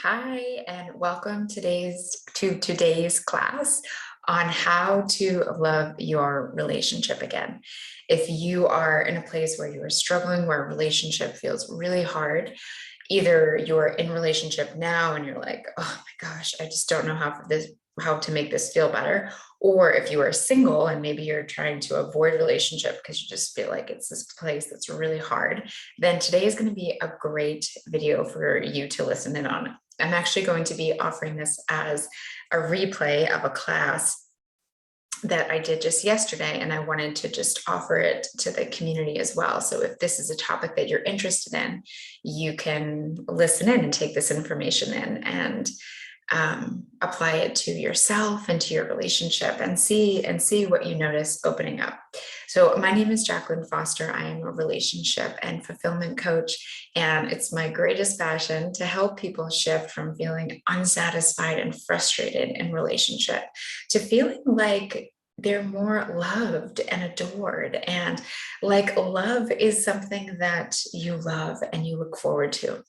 Hi, and welcome to today's class on how to love your relationship again. If you are in a place where you are struggling, where a relationship feels really hard, either you're in relationship now and you're like, oh my gosh, I just don't know how to make this feel better. Or if you are single and maybe you're trying to avoid relationship because you just feel like it's this place that's really hard, then today is going to be a great video for you to listen in on. I'm actually going to be offering this as a replay of a class that I did just yesterday, and I wanted to just offer it to the community as well. So if this is a topic that you're interested in, you can listen in and take this information in and apply it to yourself and to your relationship and see what you notice opening up. So my name is Jaclyn Foster. I am a relationship and fulfillment coach, and it's my greatest passion to help people shift from feeling unsatisfied and frustrated in relationship to feeling like they're more loved and adored, and like love is something that you love and you look forward to.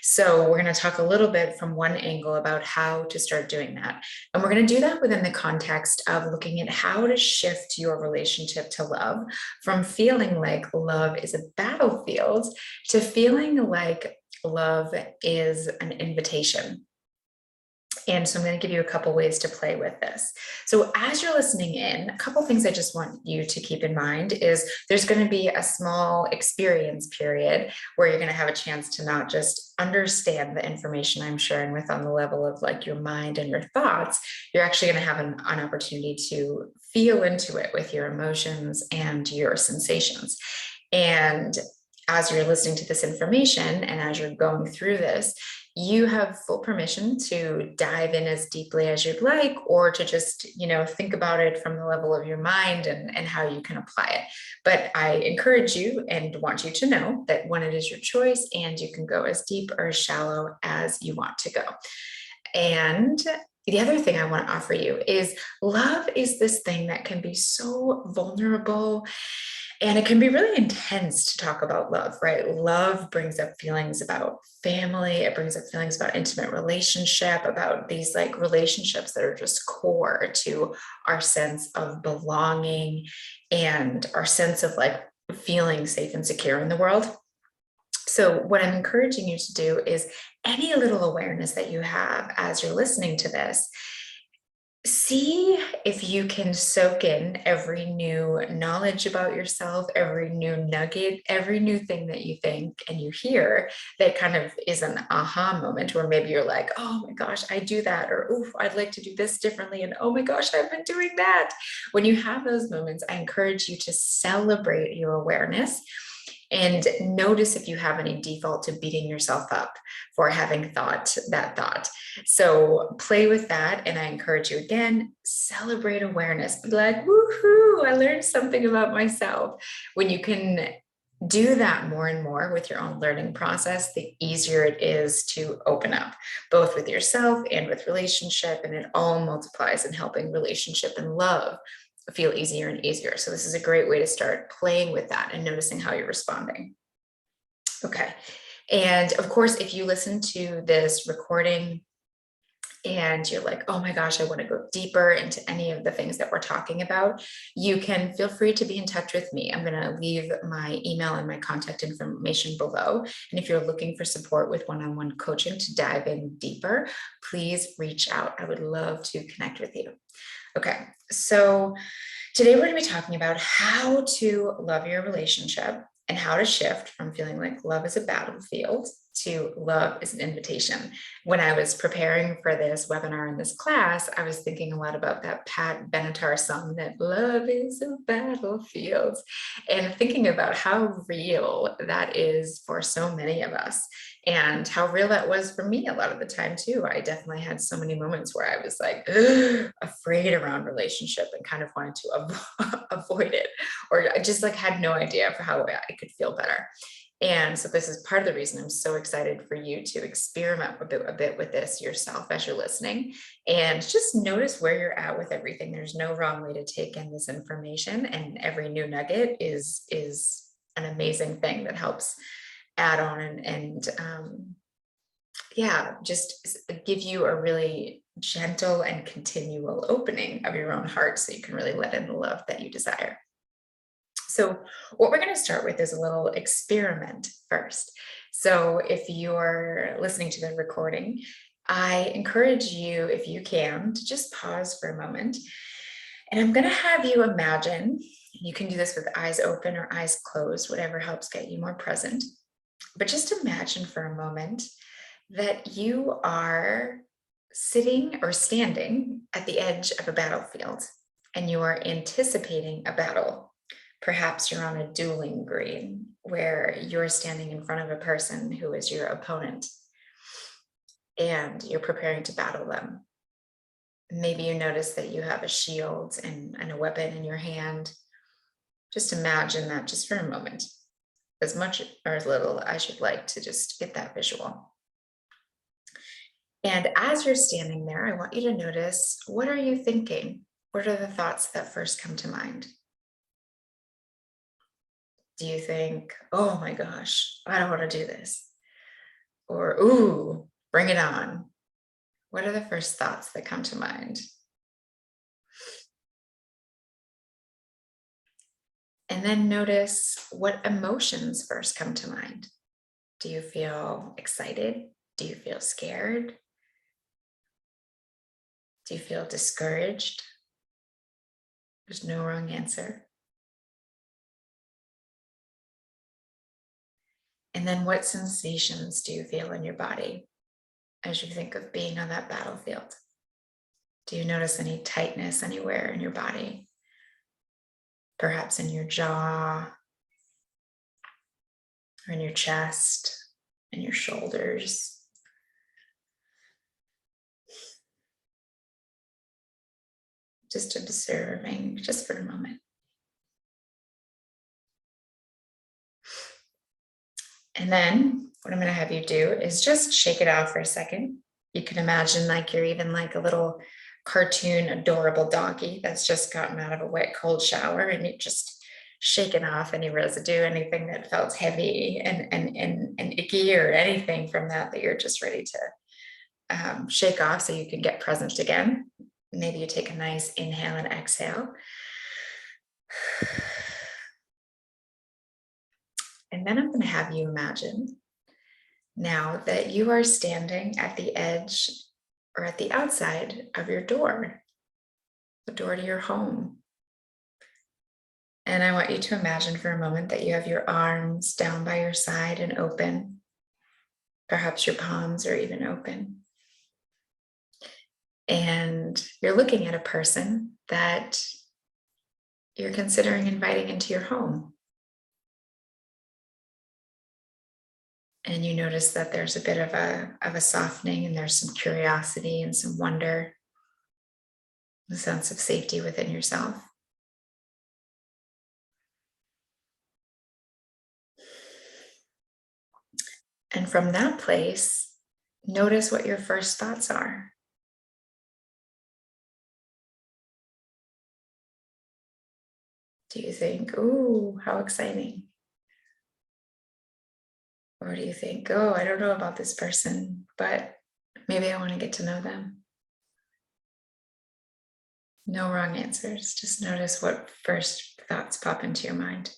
So we're going to talk a little bit from one angle about how to start doing that. And we're going to do that within the context of looking at how to shift your relationship to love from feeling like love is a battlefield to feeling like love is an invitation. And so I'm going to give you a couple ways to play with this. So as you're listening in, a couple things I just want you to keep in mind is there's going to be a small experience period where you're going to have a chance to not just understand the information I'm sharing with on the level of like your mind and your thoughts. You're actually going to have an opportunity to feel into it with your emotions and your sensations. And as you're listening to this information and as you're going through this, you have full permission to dive in as deeply as you'd like, or to just, think about it from the level of your mind and how you can apply it. But I encourage you and want you to know that when it is your choice, and you can go as deep or as shallow as you want to go. And the other thing I want to offer you is love is this thing that can be so vulnerable, and it can be really intense to talk about love, right? Love brings up feelings about family. It brings up feelings about intimate relationship, about these like relationships that are just core to our sense of belonging and our sense of like feeling safe and secure in the world. So what I'm encouraging you to do is any little awareness that you have as you're listening to this, see if you can soak in every new knowledge about yourself, every new nugget, every new thing that you think and you hear that kind of is an aha moment where maybe you're like, oh my gosh, I do that, or oof, I'd like to do this differently, and oh my gosh, I've been doing that. When you have those moments, I encourage you to celebrate your awareness and notice if you have any default to beating yourself up for having thought that thought. So play with that. And I encourage you again, celebrate awareness. Be like, woohoo, I learned something about myself. When you can do that more and more with your own learning process, the easier it is to open up, both with yourself and with relationship. And it all multiplies in helping relationship and love feel easier and easier. So this is a great way to start playing with that and noticing how you're responding. Okay. And of course, if you listen to this recording and you're like, oh my gosh, I want to go deeper into any of the things that we're talking about, you can feel free to be in touch with me. I'm going to leave my email and my contact information below. And if you're looking for support with one-on-one coaching to dive in deeper, please reach out. I would love to connect with you. Okay, so today we're going to be talking about how to love your relationship and how to shift from feeling like love is a battlefield to love is an invitation. When I was preparing for this webinar in this class, I was thinking a lot about that Pat Benatar song, that love is a battlefield, and thinking about how real that is for so many of us. And how real that was for me a lot of the time too. I definitely had so many moments where I was like afraid around relationship and kind of wanted to avoid it, or I just like had no idea for how I could feel better. And so this is part of the reason I'm so excited for you to experiment a bit with this yourself as you're listening, and just notice where you're at with everything. There's no wrong way to take in this information, and every new nugget is an amazing thing that helps add on and yeah, just give you a really gentle and continual opening of your own heart so you can really let in the love that you desire. So, what we're going to start with is a little experiment first. So, if you're listening to the recording, I encourage you, if you can, to just pause for a moment. And I'm going to have you imagine, you can do this with eyes open or eyes closed, whatever helps get you more present. But just imagine for a moment that you are sitting or standing at the edge of a battlefield and you are anticipating a battle. Perhaps you're on a dueling green where you're standing in front of a person who is your opponent and you're preparing to battle them. Maybe you notice that you have a shield and a weapon in your hand. Just imagine that just for a moment, as much or as little as you'd like to just get that visual. And as you're standing there, I want you to notice, what are you thinking? What are the thoughts that first come to mind? Do you think, oh my gosh, I don't want to do this? Or, ooh, bring it on. What are the first thoughts that come to mind? And then notice what emotions first come to mind. Do you feel excited? Do you feel scared? Do you feel discouraged? There's no wrong answer. And then what sensations do you feel in your body as you think of being on that battlefield? Do you notice any tightness anywhere in your body? Perhaps in your jaw, or in your chest, and your shoulders. Just observing, just for a moment. And then what I'm going to have you do is just shake it off for a second. You can imagine like you're even like a little cartoon adorable donkey that's just gotten out of a wet cold shower, and you just shaking off any residue, anything that felt heavy and icky, or anything from that you're just ready to shake off so you can get present again. Maybe you take a nice inhale and exhale. And then I'm going to have you imagine now that you are standing at the edge or at the outside of your door, the door to your home. And I want you to imagine for a moment that you have your arms down by your side and open. Perhaps your palms are even open. And you're looking at a person that you're considering inviting into your home. And you notice that there's a bit of a softening, and there's some curiosity and some wonder, a sense of safety within yourself. And from that place, notice what your first thoughts are. Do you think, ooh, how exciting? Or do you think, oh, I don't know about this person, but maybe I want to get to know them? No wrong answers. Just notice what first thoughts pop into your mind.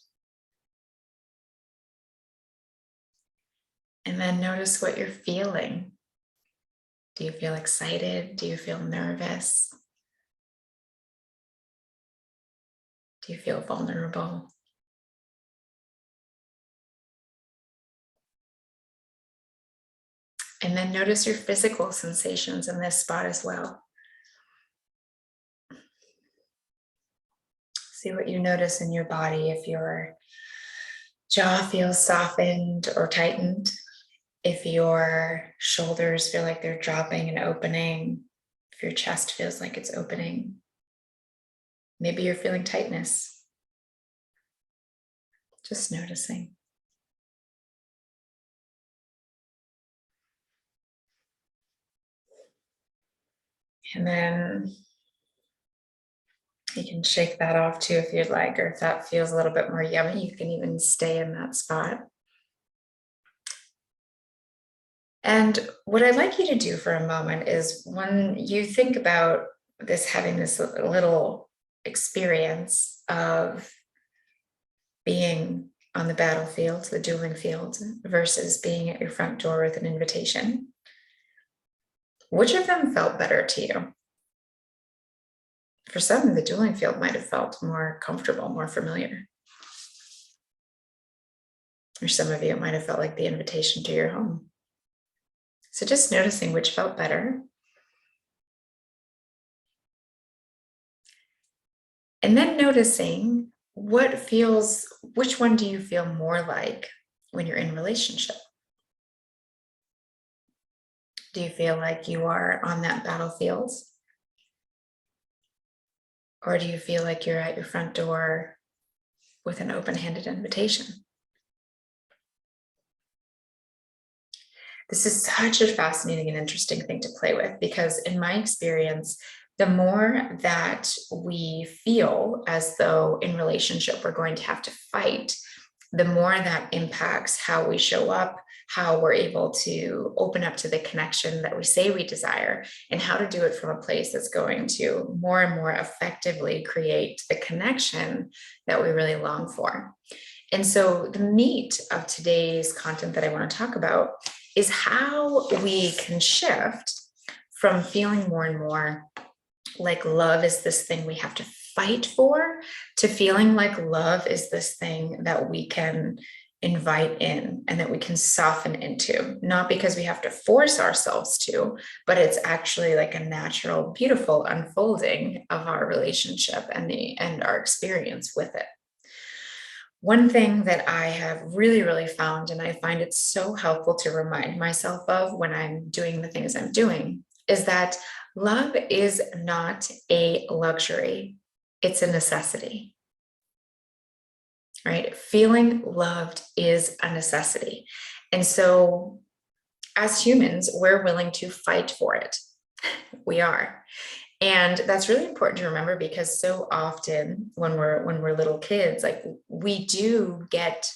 And then notice what you're feeling. Do you feel excited? Do you feel nervous? Do you feel vulnerable? And then notice your physical sensations in this spot as well. See what you notice in your body. If your jaw feels softened or tightened, if your shoulders feel like they're dropping and opening, if your chest feels like it's opening, maybe you're feeling tightness. Just noticing. And then you can shake that off too if you'd like, or if that feels a little bit more yummy, you can even stay in that spot. And what I'd like you to do for a moment is when you think about this, having this little experience of being on the battlefield, the dueling field, versus being at your front door with an invitation, which of them felt better to you? For some, the dueling field might have felt more comfortable, more familiar. For some of you, it might have felt like the invitation to your home. So just noticing which felt better. And then noticing which one do you feel more like when you're in relationship? Do you feel like you are on that battlefield? Or do you feel like you're at your front door with an open-handed invitation? This is such a fascinating and interesting thing to play with, because in my experience, the more that we feel as though in relationship we're going to have to fight, the more that impacts how we show up, how we're able to open up to the connection that we say we desire, and how to do it from a place that's going to more and more effectively create the connection that we really long for. And so the meat of today's content that I want to talk about is how we can shift from feeling more and more like love is this thing we have to fight for, to feeling like love is this thing that we can invite in and that we can soften into, not because we have to force ourselves to, but it's actually like a natural, beautiful unfolding of our relationship and our experience with it. One thing that I have really, really found, and I find it so helpful to remind myself of when I'm doing the things I'm doing, is that love is not a luxury, it's a necessity, right? Feeling loved is a necessity. And so as humans, we're willing to fight for it. We are. And that's really important to remember, because so often when we're little kids, like, we do get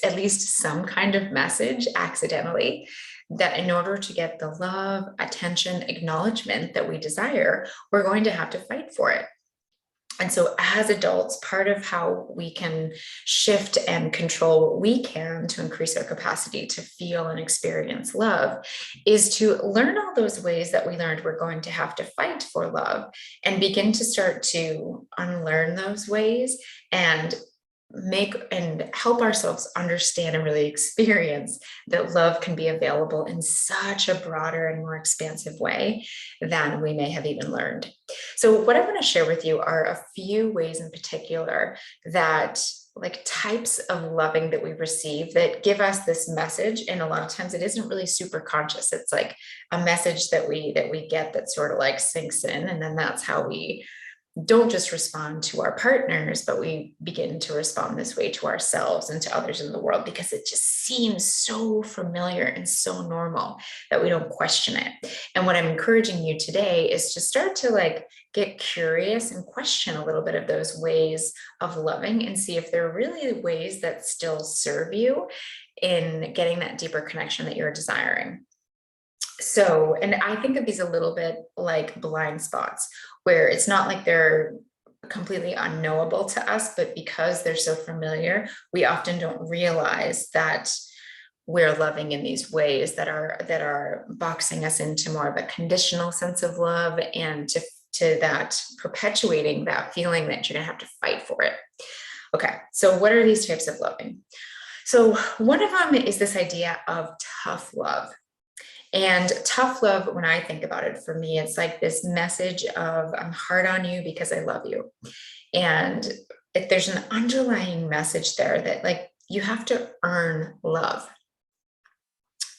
at least some kind of message accidentally that in order to get the love, attention, acknowledgement that we desire, we're going to have to fight for it. And so as adults, part of how we can shift and control what we can to increase our capacity to feel and experience love is to learn all those ways that we learned we're going to have to fight for love, and begin to start to unlearn those ways and make and help ourselves understand and really experience that love can be available in such a broader and more expansive way than we may have even learned. So what I want to share with you are a few ways in particular that, like, types of loving that we receive that give us this message. And a lot of times it isn't really super conscious. It's like a message that we get that sort of like sinks in, and then that's how we don't just respond to our partners, but we begin to respond this way to ourselves and to others in the world, because it just seems so familiar and so normal that we don't question it. And what I'm encouraging you today is to start to, like, get curious and question a little bit of those ways of loving, and see if they're really ways that still serve you in getting that deeper connection that you're desiring. So, and I think of these a little bit like blind spots, where it's not like they're completely unknowable to us, but because they're so familiar, we often don't realize that we're loving in these ways that are boxing us into more of a conditional sense of love, and to that perpetuating that feeling that you're going to have to fight for it. Okay, so what are these types of loving? So one of them is this idea of tough love. And tough love, when I think about it, for me, it's like this message of, I'm hard on you because I love you. And if there's an underlying message there that, like, you have to earn love,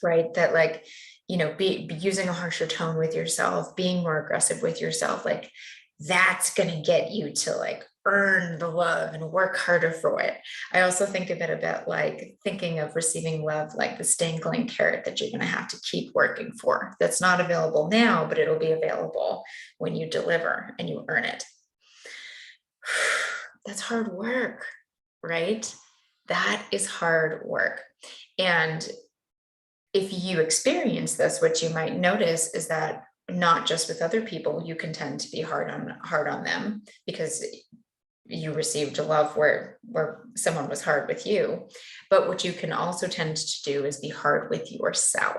right? That, like, be using a harsher tone with yourself, being more aggressive with yourself, like, that's going to get you to, like, earn the love and work harder for it. I also think of it a bit like thinking of receiving love like this dangling carrot that you're going to have to keep working for. That's not available now, but it'll be available when you deliver and you earn it. That's hard work, right? That is hard work. And if you experience this, what you might notice is that not just with other people, you can tend to be hard on them because you received love where someone was hard with you. But what you can also tend to do is be hard with yourself.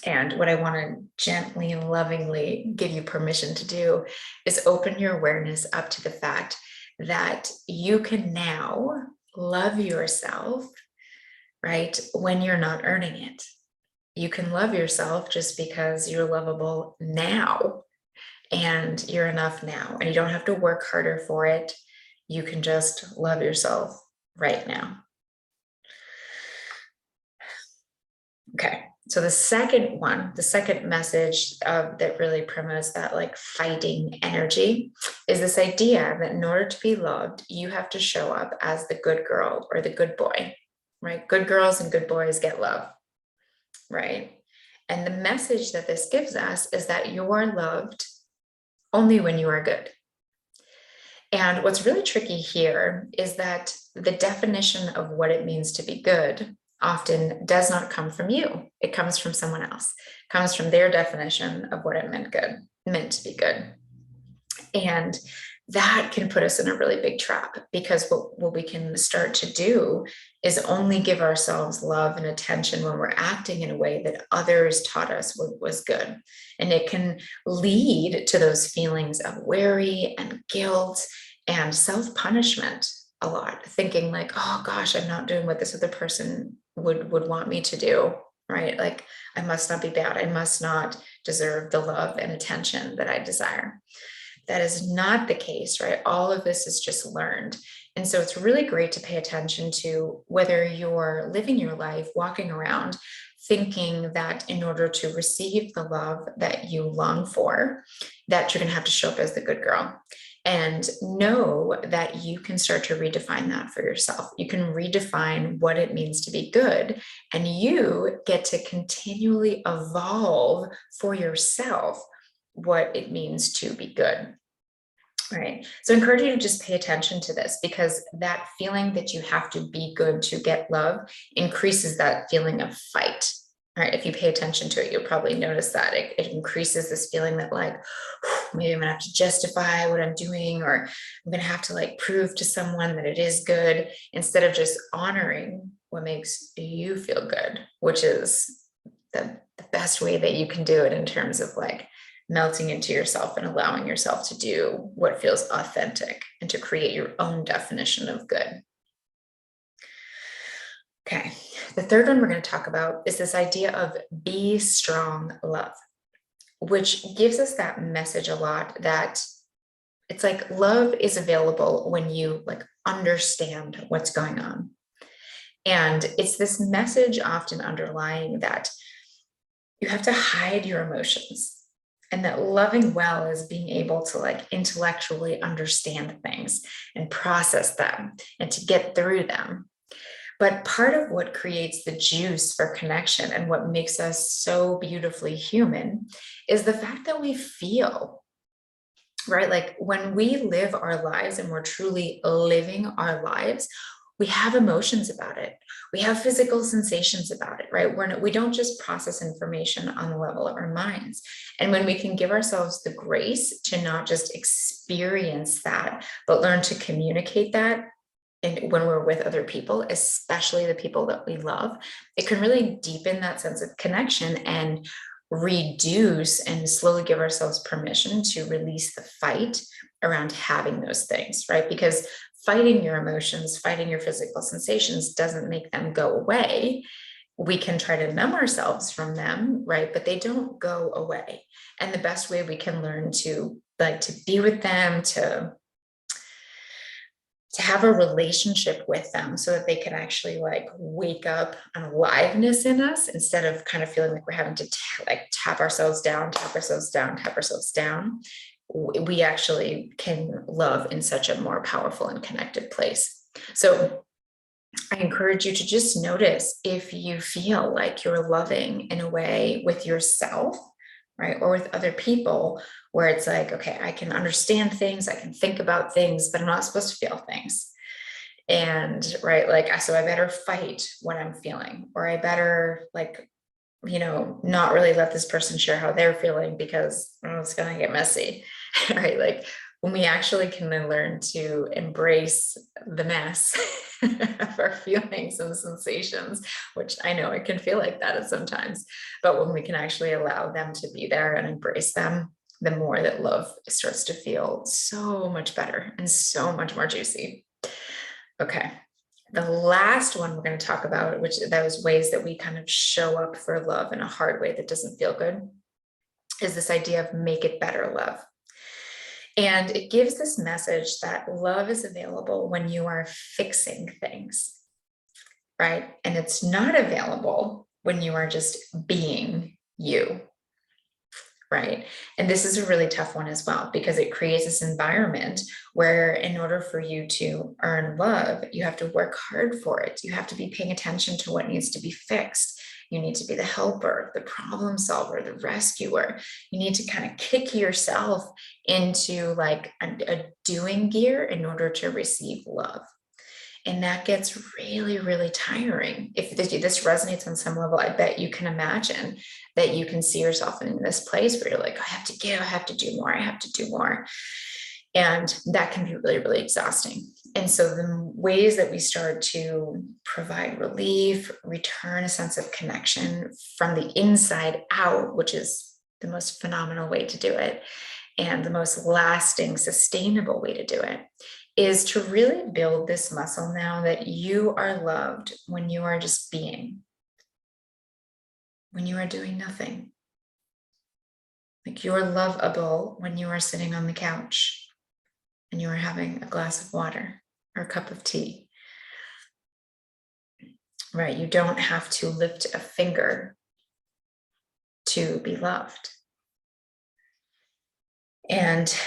And what I want to gently and lovingly give you permission to do is open your awareness up to the fact that you can now love yourself, right, when you're not earning it. You can love yourself just because you're lovable now and you're enough now, and you don't have to work harder for it. You can just love yourself right now. Okay, so the second message that really promotes that like fighting energy is this idea that in order to be loved, you have to show up as the good girl or the good boy, right? Good girls and good boys get love, right? And the message that this gives us is that you are loved only when you are good. And what's really tricky here is that the definition of what it means to be good often does not come from you. It comes from someone else. It comes from their definition of what it meant to be good. And that can put us in a really big trap, because what we can start to do is only give ourselves love and attention when we're acting in a way that others taught us was good. And it can lead to those feelings of worry and guilt and self-punishment a lot, thinking like, oh gosh, I'm not doing what this other person would want me to do, right? Like, I must not be bad. I must not deserve the love and attention that I desire. That is not the case, right? All of this is just learned. And so it's really great to pay attention to whether you're living your life walking around thinking that in order to receive the love that you long for, that you're going to have to show up as the good girl. And know that you can start to redefine that for yourself. You can redefine what it means to be good, and you get to continually evolve for yourself what it means to be good. Right. So I encourage you to just pay attention to this, because that feeling that you have to be good to get love increases that feeling of fight. Right. If you pay attention to it, you'll probably notice that it increases this feeling that like, maybe I'm gonna have to justify what I'm doing, or I'm gonna have to like prove to someone that it is good, instead of just honoring what makes you feel good, which is the best way that you can do it in terms of like melting into yourself and allowing yourself to do what feels authentic and to create your own definition of good. Okay, the third one we're going to talk about is this idea of be strong love, which gives us that message a lot that it's like love is available when you like understand what's going on. And it's this message often underlying that you have to hide your emotions, and that loving well is being able to like intellectually understand things and process them and to get through them. But part of what creates the juice for connection and what makes us so beautifully human is the fact that we feel, right? Like when we live our lives and we're truly living our lives, we have emotions about it. We have physical sensations about it, right? We don't just process information on the level of our minds. And when we can give ourselves the grace to not just experience that, but learn to communicate that, and when we're with other people, especially the people that we love, it can really deepen that sense of connection and reduce and slowly give ourselves permission to release the fight around having those things, right? Because fighting your emotions, fighting your physical sensations doesn't make them go away. We can try to numb ourselves from them, right? But they don't go away. And the best way we can learn to be with them, to have a relationship with them so that they can actually like wake up an aliveness in us, instead of kind of feeling like we're having to tap ourselves down, we actually can love in such a more powerful and connected place. So I encourage you to just notice if you feel like you're loving in a way with yourself, right, or with other people, where it's like, okay, I can understand things, I can think about things, but I'm not supposed to feel things. And right, like, so I better fight what I'm feeling, or I better like, not really let this person share how they're feeling because it's going to get messy. Right. Like when we actually can then learn to embrace the mess of our feelings and sensations, which I know it can feel like that at sometimes, but when we can actually allow them to be there and embrace them, the more that love starts to feel so much better and so much more juicy. Okay. The last one we're going to talk about, which those ways that we kind of show up for love in a hard way that doesn't feel good, is this idea of make it better love. And it gives this message that love is available when you are fixing things, right? And it's not available when you are just being you. Right. And this is a really tough one as well, because it creates this environment where in order for you to earn love, you have to work hard for it. You have to be paying attention to what needs to be fixed. You need to be the helper, the problem solver, the rescuer. You need to kind of kick yourself into like a doing gear in order to receive love. And that gets really, really tiring. If this resonates on some level, I bet you can imagine that you can see yourself in this place where you're like, I have to give, I have to do more, I have to do more. And that can be really, really exhausting. And so the ways that we start to provide relief, return a sense of connection from the inside out, which is the most phenomenal way to do it, and the most lasting, sustainable way to do it, is to really build this muscle now that you are loved when you are just being, when you are doing nothing. Like you're lovable when you are sitting on the couch and you are having a glass of water or a cup of tea. Right? You don't have to lift a finger to be loved. And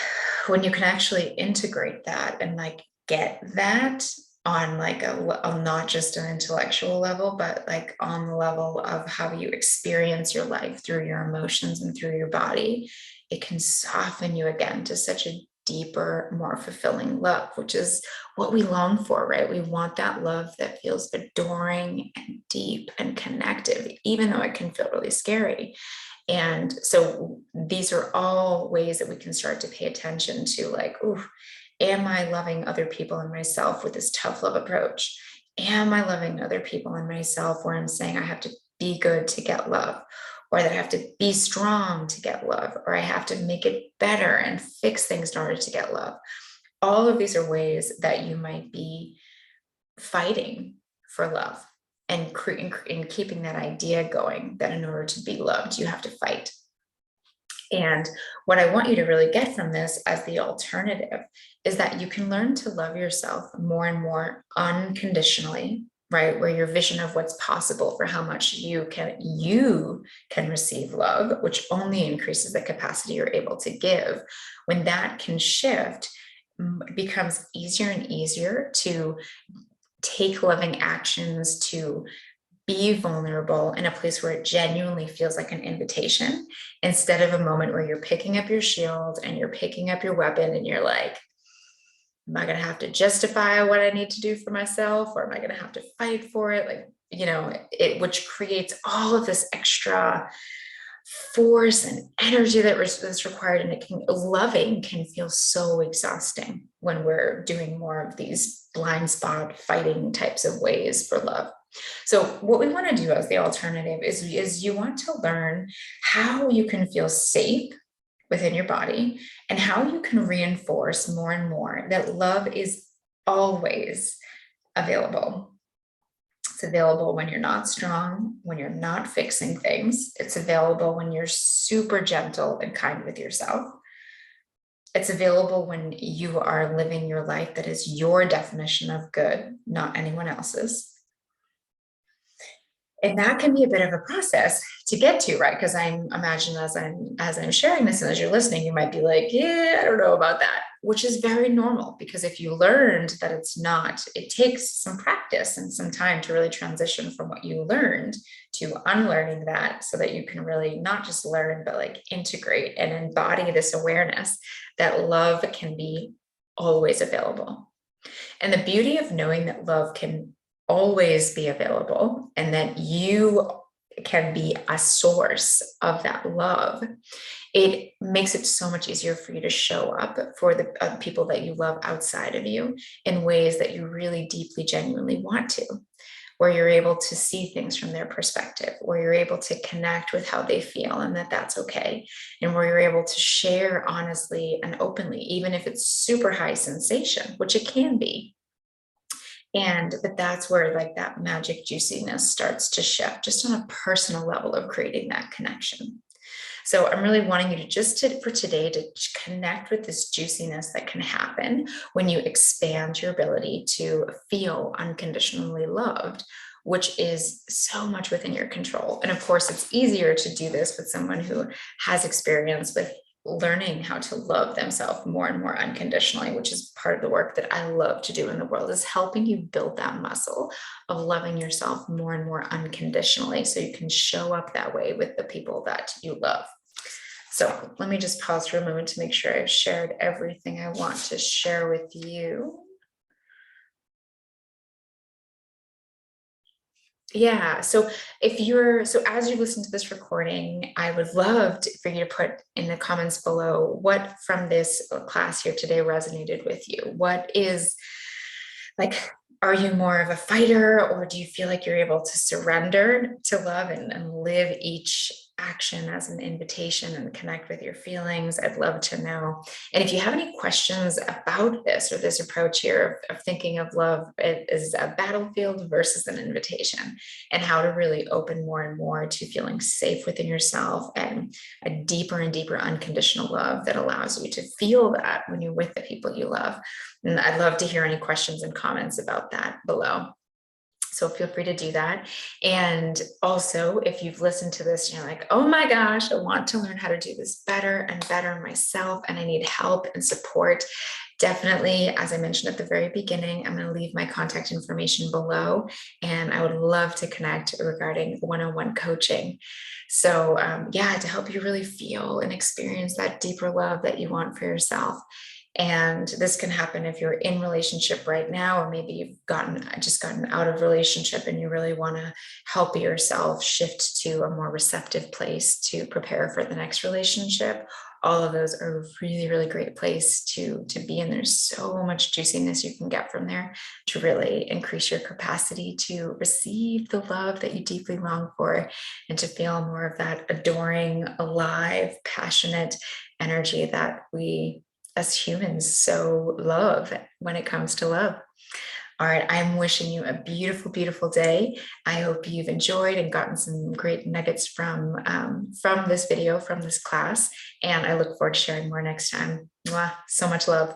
when you can actually integrate that and like get that on like a not just an intellectual level, but like on the level of how you experience your life through your emotions and through your body, it can soften you again to such a deeper, more fulfilling love, which is what we long for, right? We want that love that feels adoring and deep and connective, even though it can feel really scary. And so these are all ways that we can start to pay attention to, like, ooh, am I loving other people and myself with this tough love approach? Am I loving other people and myself where I'm saying I have to be good to get love, or that I have to be strong to get love, or I have to make it better and fix things in order to get love? All of these are ways that you might be fighting for love and keeping that idea going that in order to be loved, you have to fight. And what I want you to really get from this as the alternative is that you can learn to love yourself more and more unconditionally, right? Where your vision of what's possible for how much you can receive love, which only increases the capacity you're able to give. When that can shift, it becomes easier and easier to take loving actions, to be vulnerable in a place where it genuinely feels like an invitation, instead of a moment where you're picking up your shield and you're picking up your weapon and you're like, am I going to have to justify what I need to do for myself, or am I going to have to fight for it? Like, which creates all of this extra force and energy that's required. And loving can feel so exhausting when we're doing more of these blind spot fighting types of ways for love. So what we want to do as the alternative is you want to learn how you can feel safe within your body and how you can reinforce more and more that love is always available. It's available when you're not strong, when you're not fixing things. It's available when you're super gentle and kind with yourself. It's available when you are living your life that is your definition of good, not anyone else's. And that can be a bit of a process to get to, right? Because I imagine as I'm sharing this and as you're listening, you might be like, yeah, I don't know about that, which is very normal, because if you learned that it's not, it takes some practice and some time to really transition from what you learned to unlearning that, so that you can really not just learn, but like integrate and embody this awareness that love can be always available. And the beauty of knowing that love can always be available and that you can be a source of that love, it makes it so much easier for you to show up for the people that you love outside of you in ways that you really deeply, genuinely want to, where you're able to see things from their perspective, where you're able to connect with how they feel and that that's okay, and where you're able to share honestly and openly, even if it's super high sensation, which it can be. But that's where like that magic juiciness starts to shift just on a personal level of creating that connection. So I'm really wanting you to for today to connect with this juiciness that can happen when you expand your ability to feel unconditionally loved, which is so much within your control. And of course, it's easier to do this with someone who has experience with learning how to love themselves more and more unconditionally, which is part of the work that I love to do in the world, is helping you build that muscle of loving yourself more and more unconditionally so you can show up that way with the people that you love. So let me just pause for a moment to make sure I've shared everything I want to share with you. Yeah. So as you listen to this recording, I would love for you to put in the comments below what from this class here today resonated with you. What is like, are you more of a fighter, or do you feel like you're able to surrender to love and live each action as an invitation and connect with your feelings? I'd love to know. And if you have any questions about this or this approach here of thinking of love as a battlefield versus an invitation, and how to really open more and more to feeling safe within yourself and a deeper and deeper unconditional love that allows you to feel that when you're with the people you love. And I'd love to hear any questions and comments about that below. So feel free to do that. And also, if you've listened to this and you're like, oh my gosh, I want to learn how to do this better and better myself, and I need help and support, definitely, as I mentioned at the very beginning, I'm going to leave my contact information below, and I would love to connect regarding one-on-one coaching. So yeah, to help you really feel and experience that deeper love that you want for yourself. And this can happen if you're in relationship right now, or maybe you've just gotten out of relationship and you really want to help yourself shift to a more receptive place to prepare for the next relationship. All of those are a really, really great place to be. And there's so much juiciness you can get from there to really increase your capacity to receive the love that you deeply long for, and to feel more of that adoring, alive, passionate energy that we as humans so love when it comes to love. All right, I'm wishing you a beautiful, beautiful day. I hope you've enjoyed and gotten some great nuggets from this video, from this class, and I look forward to sharing more next time. Mwah, so much love.